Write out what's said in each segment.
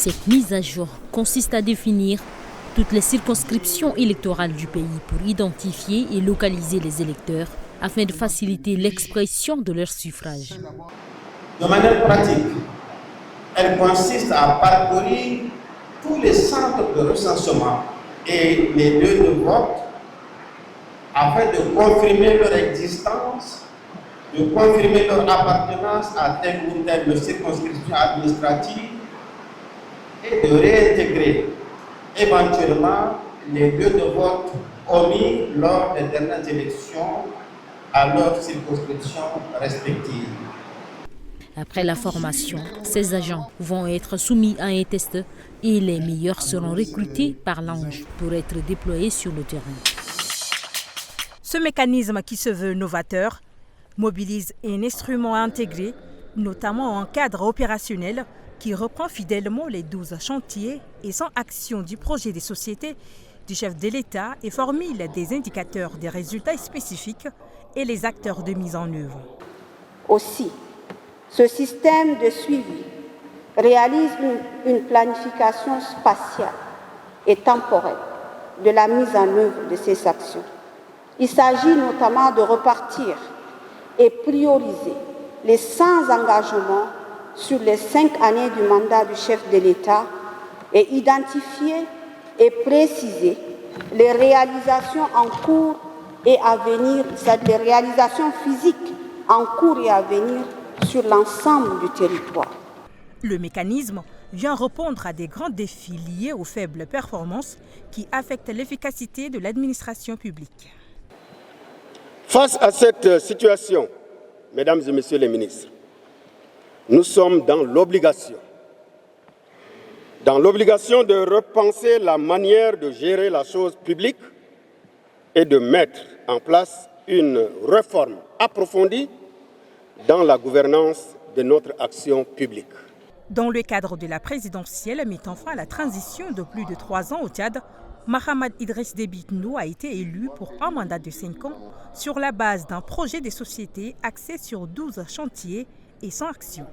Cette mise à jour consiste à définir toutes les circonscriptions électorales du pays pour identifier et localiser les électeurs afin de faciliter l'expression de leur suffrage. De manière pratique, elle consiste à parcourir tous les centres de recensement et les lieux de vote afin de confirmer leur existence, de confirmer leur appartenance à telle ou telle circonscription administrative et de réintégrer éventuellement les lieux de vote omis lors des dernières élections à leurs circonscriptions respectives. Après la formation, ces agents vont être soumis à un test et les meilleurs seront recrutés par l'ANGE pour être déployés sur le terrain. Ce mécanisme qui se veut novateur mobilise un instrument intégré, notamment en cadre opérationnel, qui reprend fidèlement les 12 chantiers et 100 actions du projet des sociétés du chef de l'État et formule des indicateurs des résultats spécifiques et les acteurs de mise en œuvre. Aussi, ce système de suivi réalise une planification spatiale et temporelle de la mise en œuvre de ces actions. Il s'agit notamment de repartir et prioriser les 100 engagements sur les 5 années du mandat du chef de l'État et identifier et préciser les réalisations en cours et à venir, les réalisations physiques en cours et à venir sur l'ensemble du territoire. Le mécanisme vient répondre à des grands défis liés aux faibles performances qui affectent l'efficacité de l'administration publique. Face à cette situation, mesdames et messieurs les ministres, nous sommes dans l'obligation de repenser la manière de gérer la chose publique et de mettre en place une réforme approfondie dans la gouvernance de notre action publique. Dans le cadre de la présidentielle mettant fin à la transition de plus de 3 ans au Tchad, Mahamad Idriss Déby Itno a été élu pour un mandat de 5 ans sur la base d'un projet de société axé sur 12 chantiers et 100 actions.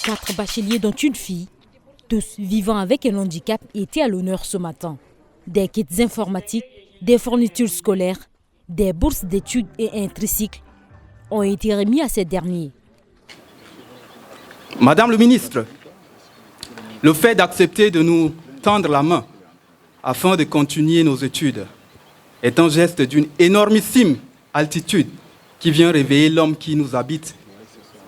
4 bacheliers dont une fille, tous vivant avec un handicap, étaient à l'honneur ce matin. Des kits informatiques, des fournitures scolaires, des bourses d'études et un tricycle ont été remis à ces derniers. Madame le ministre, le fait d'accepter de nous tendre la main afin de continuer nos études est un geste d'une énormissime altitude qui vient réveiller l'homme qui nous habite.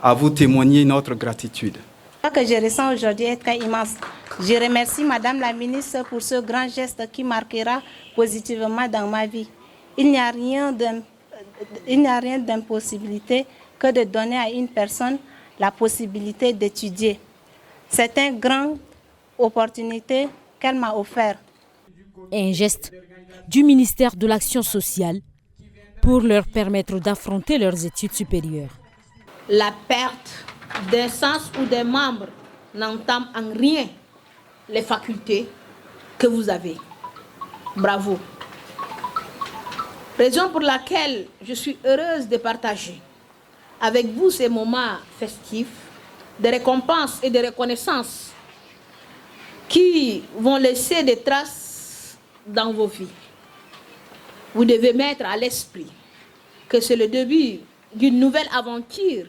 À vous témoigner notre gratitude. Ce que je ressens aujourd'hui est très immense. Je remercie Madame la ministre pour ce grand geste qui marquera positivement dans ma vie. Il n'y a rien d'impossibilité que de donner à une personne la possibilité d'étudier. C'est une grande opportunité qu'elle m'a offerte. Un geste du ministère de l'Action sociale pour leur permettre d'affronter leurs études supérieures. La perte d'un sens ou des membres n'entame en rien les facultés que vous avez. Bravo. Raison pour laquelle je suis heureuse de partager avec vous ces moments festifs de récompense et de reconnaissance qui vont laisser des traces dans vos vies. Vous devez mettre à l'esprit que c'est le début d'une nouvelle aventure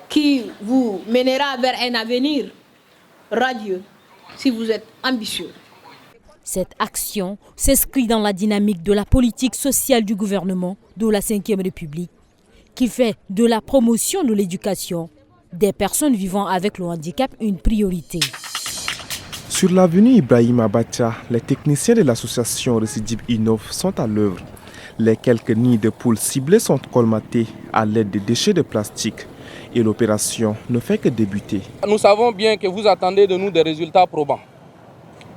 qui vous mènera vers un avenir radieux si vous êtes ambitieux. Cette action s'inscrit dans la dynamique de la politique sociale du gouvernement de la Ve République qui fait de la promotion de l'éducation des personnes vivant avec le handicap une priorité. Sur l'avenue Ibrahim Abacha, les techniciens de l'association Récidive Innov sont à l'œuvre. Les quelques nids de poules ciblés sont colmatés à l'aide de déchets de plastique et l'opération ne fait que débuter. Nous savons bien que vous attendez de nous des résultats probants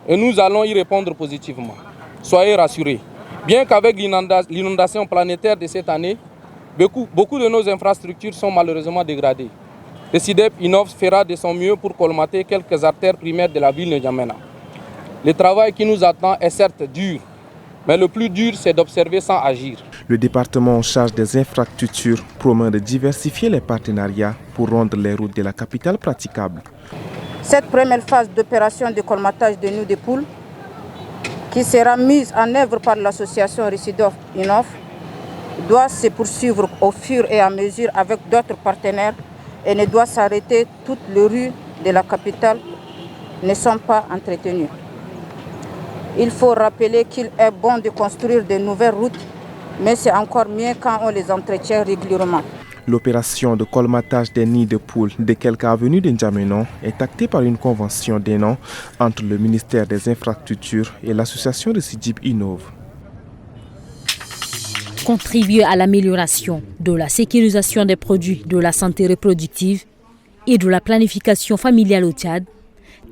et nous allons y répondre positivement. Soyez rassurés. Bien qu'avec l'inondation planétaire de cette année, beaucoup de nos infrastructures sont malheureusement dégradées. Récidive Innov fera de son mieux pour colmater quelques artères primaires de la ville de N'Djamena. Le travail qui nous attend est certes dur, mais le plus dur, c'est d'observer sans agir. Le département en charge des infrastructures promet de diversifier les partenariats pour rendre les routes de la capitale praticables. Cette première phase d'opération de colmatage de nids de poules, qui sera mise en œuvre par l'association Récidov Innov, doit se poursuivre au fur et à mesure avec d'autres partenaires et ne doit s'arrêter. Toutes les rues de la capitale ne sont pas entretenues. Il faut rappeler qu'il est bon de construire de nouvelles routes, mais c'est encore mieux quand on les entretient régulièrement. L'opération de colmatage des nids de poules de quelques avenues de N'Djamena est actée par une convention d'un an entre le ministère des Infrastructures et l'association Récidib Innov. Contribuer à l'amélioration de la sécurisation des produits de la santé reproductive et de la planification familiale au Tchad,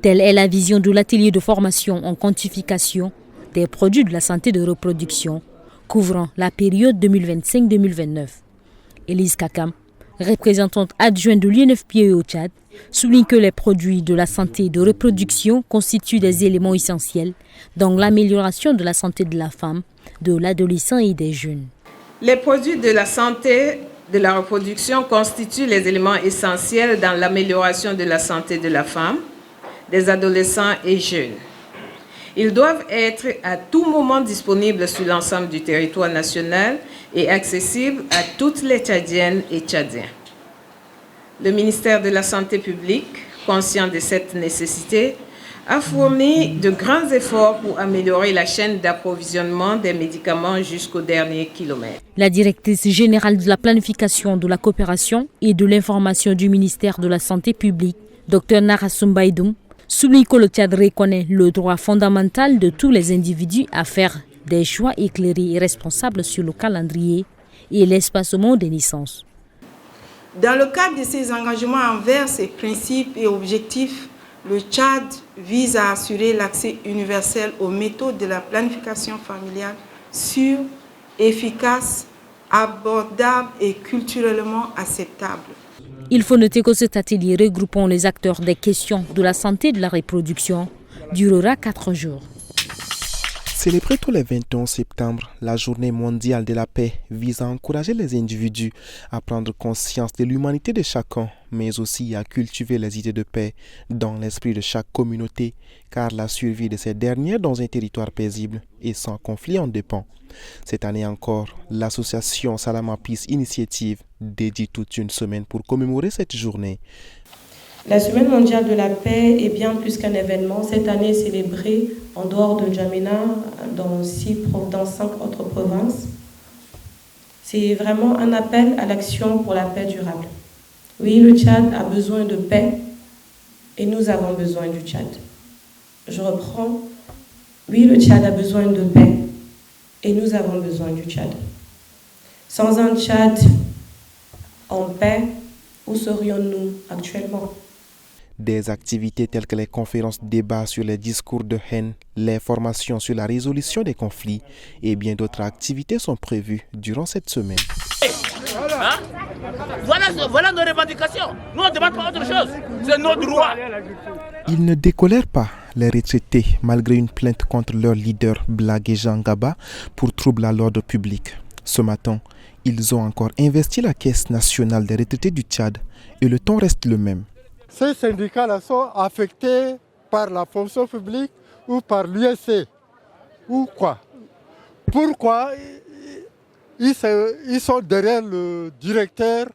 telle est la vision de l'atelier de formation en quantification des produits de la santé de reproduction couvrant la période 2025-2029. Élise Kakam, représentante adjointe de l'UNFPA au Tchad, souligne que les produits de la santé de reproduction constituent des éléments essentiels dans l'amélioration de la santé de la femme, de l'adolescent et des jeunes. Les produits de la santé de la reproduction constituent les éléments essentiels dans l'amélioration de la santé de la femme, des adolescents et jeunes. Ils doivent être à tout moment disponibles sur l'ensemble du territoire national et accessibles à toutes les Tchadiennes et Tchadiens. Le ministère de la Santé publique, conscient de cette nécessité, a fourni de grands efforts pour améliorer la chaîne d'approvisionnement des médicaments jusqu'au dernier kilomètre. La directrice générale de la planification de la coopération et de l'information du ministère de la Santé publique, Dr Narassoum Baïdoum, souligne que le Tchad reconnaît le droit fondamental de tous les individus à faire des choix éclairés et responsables sur le calendrier et l'espacement des naissances. Dans le cadre de ses engagements envers ces principes et objectifs, le Tchad vise à assurer l'accès universel aux méthodes de la planification familiale sûres, efficaces, abordables et culturellement acceptables. Il faut noter que cet atelier regroupant les acteurs des questions de la santé et de la reproduction durera 4 jours. Célébrée tous les 21 septembre, la Journée mondiale de la paix vise à encourager les individus à prendre conscience de l'humanité de chacun, mais aussi à cultiver les idées de paix dans l'esprit de chaque communauté, car la survie de ces dernières dans un territoire paisible et sans conflit en dépend. Cette année encore, l'association Salama Peace Initiative dédie toute une semaine pour commémorer cette journée. La Semaine mondiale de la paix est bien plus qu'un événement. Cette année est célébrée en dehors de N'Djamena, dans 5 autres provinces. C'est vraiment un appel à l'action pour la paix durable. Oui, le Tchad a besoin de paix et nous avons besoin du Tchad. Je reprends. Oui, le Tchad a besoin de paix et nous avons besoin du Tchad. Sans un Tchad en paix, où serions-nous actuellement ? Des activités telles que les conférences débats sur les discours de haine, les formations sur la résolution des conflits et bien d'autres activités sont prévues durant cette semaine. Voilà nos revendications. Nous, on ne demande pas autre chose. C'est notre droit. Ils ne décolèrent pas, les retraités, malgré une plainte contre leur leader Blagué Jean Gaba pour trouble à l'ordre public. Ce matin, ils ont encore investi la Caisse nationale des retraités du Tchad et le ton reste le même. Ces syndicats-là sont affectés par la fonction publique ou par l'USC. Ou quoi? Pourquoi ils sont derrière le directeur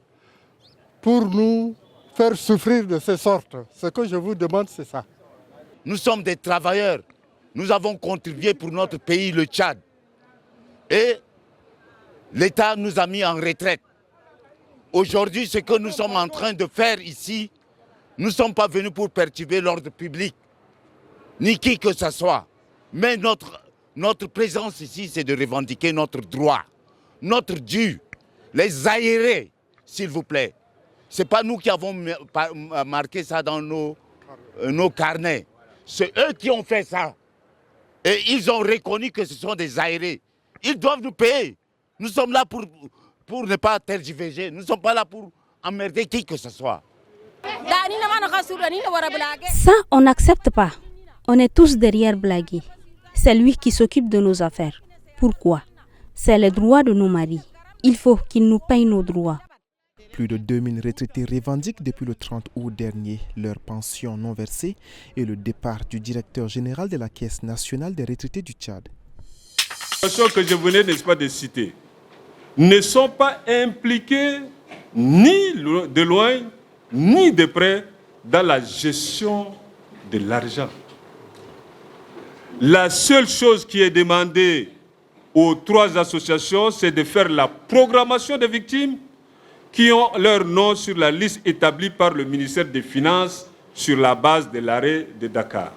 pour nous faire souffrir de ces sortes? Ce que je vous demande, c'est ça. Nous sommes des travailleurs. Nous avons contribué pour notre pays, le Tchad. Et l'État nous a mis en retraite. Aujourd'hui, ce que nous sommes en train de faire ici, nous ne sommes pas venus pour perturber l'ordre public, ni qui que ce soit. Mais notre présence ici, c'est de revendiquer notre droit, notre dû, les aérés, s'il vous plaît. Ce n'est pas nous qui avons marqué ça dans nos carnets. C'est eux qui ont fait ça. Et ils ont reconnu que ce sont des aérés. Ils doivent nous payer. Nous sommes là pour ne pas tergiverser. Nous ne sommes pas là pour emmerder qui que ce soit. Ça, on n'accepte pas. On est tous derrière Blagué. C'est lui qui s'occupe de nos affaires. Pourquoi? C'est le droit de nos maris. Il faut qu'il nous paye nos droits. Plus de 2000 retraités revendiquent depuis le 30 août dernier leur pension non versée et le départ du directeur général de la Caisse nationale des retraités du Tchad. Les personnes que je venais, n'est-ce pas, de citer ne sont pas impliquées ni de loin ni de près dans la gestion de l'argent. La seule chose qui est demandée aux 3 associations, c'est de faire la programmation des victimes qui ont leur nom sur la liste établie par le ministère des Finances sur la base de l'arrêt de Dakar.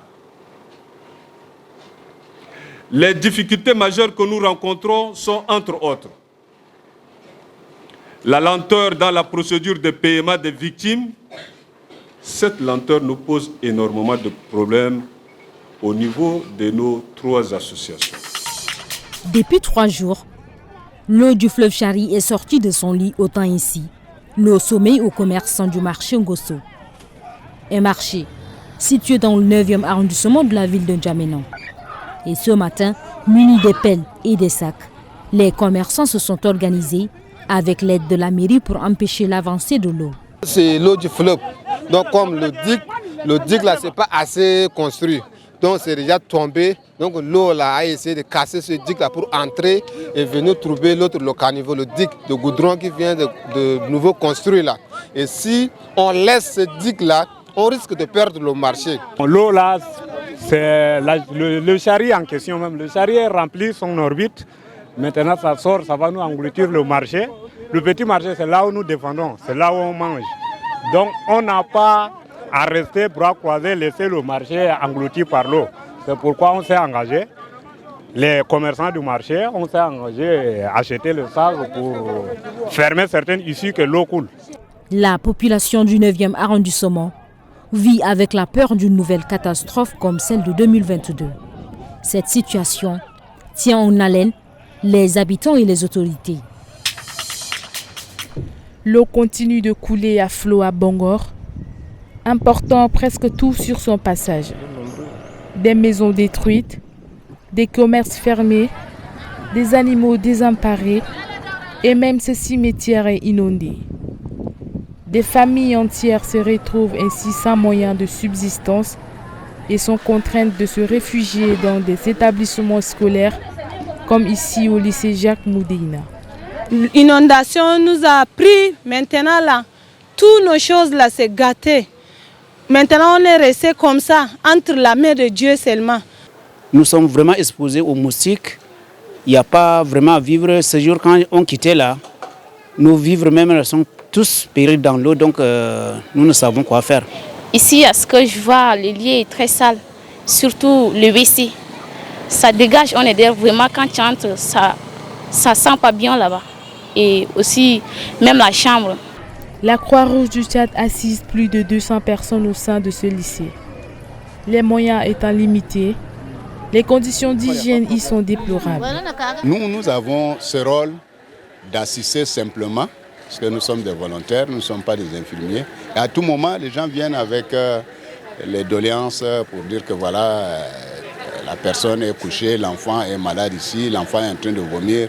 Les difficultés majeures que nous rencontrons sont entre autres la lenteur dans la procédure de paiement des victimes. Cette lenteur nous pose énormément de problèmes au niveau de nos 3 associations. Depuis 3 jours, l'eau du fleuve Chari est sortie de son lit autant ici, le sommeil aux commerçants du marché Ngosso. Un marché situé dans le 9e arrondissement de la ville de N'Djamena. Et ce matin, munis des pelles et des sacs, les commerçants se sont organisés avec l'aide de la mairie pour empêcher l'avancée de l'eau. C'est l'eau du fleuve. Donc comme le digue là, c'est pas assez construit. Donc c'est déjà tombé. Donc l'eau là a essayé de casser ce digue là pour entrer et venir trouver l'autre caniveau, le digue de goudron qui vient de nouveau construit là. Et si on laisse ce digue là, on risque de perdre le marché. L'eau là, c'est le Chari en question même. Le Chari est rempli son orbite. Maintenant ça sort, ça va nous engloutir le marché. Le petit marché, c'est là où nous défendons, c'est là où on mange. Donc on n'a pas à rester bras croisés, laisser le marché englouti par l'eau. C'est pourquoi on s'est engagé. Les commerçants du marché, on s'est engagé à acheter le sac pour fermer certaines issues que l'eau coule. La population du 9e arrondissement vit avec la peur d'une nouvelle catastrophe comme celle de 2022. Cette situation tient en haleine les habitants et les autorités. L'eau continue de couler à flot à Bangor, emportant presque tout sur son passage. Des maisons détruites, des commerces fermés, des animaux désemparés et même ce cimetière est inondé. Des familles entières se retrouvent ainsi sans moyens de subsistance et sont contraintes de se réfugier dans des établissements scolaires comme ici au lycée Jacques Moudéina. L'inondation nous a pris maintenant là, toutes nos choses là c'est gâté. Maintenant on est resté comme ça, entre la main de Dieu seulement. Nous sommes vraiment exposés aux moustiques. Il n'y a pas vraiment à vivre. Ce jour quand on quittait là, nos vivres même sont tous péris dans l'eau, donc nous ne savons quoi faire. Ici, à ce que je vois, le lieu est très sale, surtout le WC. Ça dégage, on est d'ailleurs vraiment quand tu entres, ça sent pas bien là-bas. Et aussi, même la chambre. La Croix-Rouge du Tchad assiste plus de 200 personnes au sein de ce lycée. Les moyens étant limités, les conditions d'hygiène y sont déplorables. Nous avons ce rôle d'assister simplement, parce que nous sommes des volontaires, nous ne sommes pas des infirmiers. Et à tout moment, les gens viennent avec les doléances pour dire que voilà, la personne est couchée, l'enfant est malade ici, l'enfant est en train de vomir,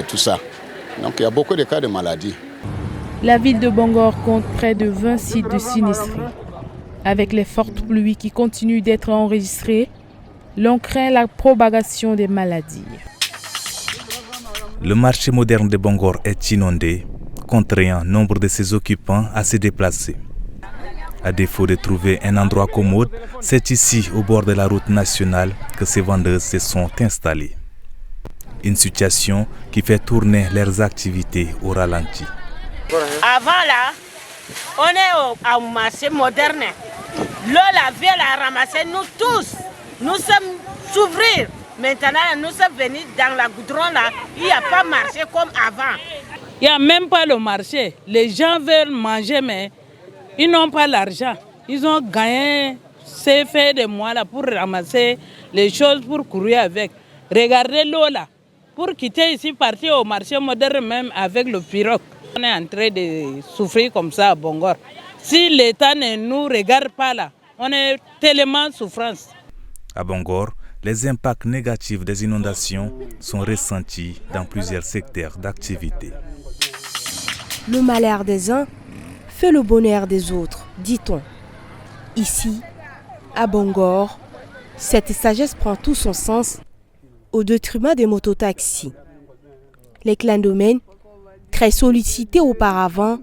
tout ça. Donc il y a beaucoup de cas de maladies. La ville de Bangor compte près de 20 sites de sinistrés. Avec les fortes pluies qui continuent d'être enregistrées, l'on craint la propagation des maladies. Le marché moderne de Bangor est inondé, contraignant nombre de ses occupants à se déplacer. À défaut de trouver un endroit commode, c'est ici, au bord de la route nationale, que ces vendeuses se sont installées. Une situation qui fait tourner leurs activités au ralenti. Avant là, on est au marché moderne. L'eau, la ville a ramassé nous tous. Nous sommes s'ouvrir. Maintenant, nous sommes venus dans la goudron là. Il n'y a pas marché comme avant. Il n'y a même pas le marché. Les gens veulent manger, mais ils n'ont pas l'argent. Ils ont gagné ces faits de mois là pour ramasser les choses pour courir avec. Regardez l'eau là. Pour quitter ici, partir au marché moderne même avec le pirogue. On est en train de souffrir comme ça à Bangor. Si l'État ne nous regarde pas là, on est tellement souffrance. À Bangor, les impacts négatifs des inondations sont ressentis dans plusieurs secteurs d'activité. Le malheur des uns fait le bonheur des autres, dit-on. Ici, à Bongor, cette sagesse prend tout son sens au détriment des mototaxis. Les clandomènes, très sollicités auparavant,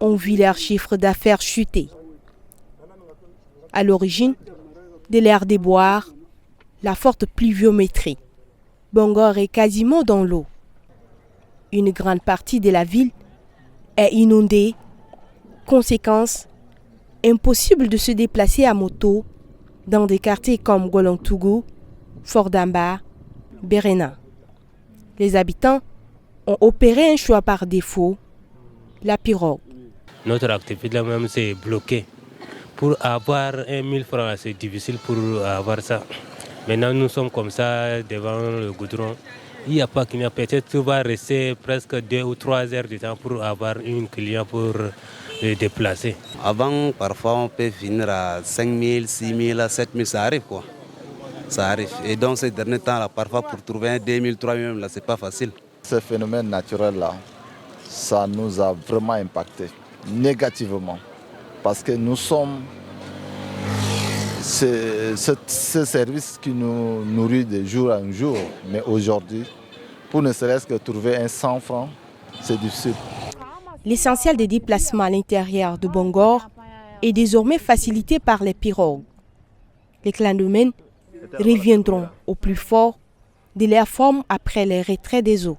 ont vu leur chiffre d'affaires chuter. À l'origine de l'ère des boires, la forte pluviométrie. Bongor est quasiment dans l'eau. Une grande partie de la ville est inondée. Conséquence, impossible de se déplacer à moto dans des quartiers comme Golontougou, Fordamba, Berena. Les habitants ont opéré un choix par défaut, la pirogue. Notre activité même c'est bloqué. Pour avoir 1000 francs, c'est difficile pour avoir ça. Maintenant nous sommes comme ça devant le goudron. Il n'y a pas qu'il y a peut-être tu vas rester presque 2 ou 3 heures de temps pour avoir une client pour le déplacer. Avant, parfois on peut finir à 5 000, 6 000, 7 000, ça arrive quoi. Ça arrive. Et dans ces derniers temps-là, parfois pour trouver un 2 000, 3 000, là, c'est pas facile. Ce phénomène-naturel-là, ça nous a vraiment impacté négativement. Parce que nous sommes ce service qui nous nourrit de jour en jour. Mais aujourd'hui, pour ne serait-ce que trouver un 100 francs, c'est difficile. L'essentiel des déplacements à l'intérieur de Bongor est désormais facilité par les pirogues. Les clandomènes reviendront au plus fort de leur forme après les retraits des eaux.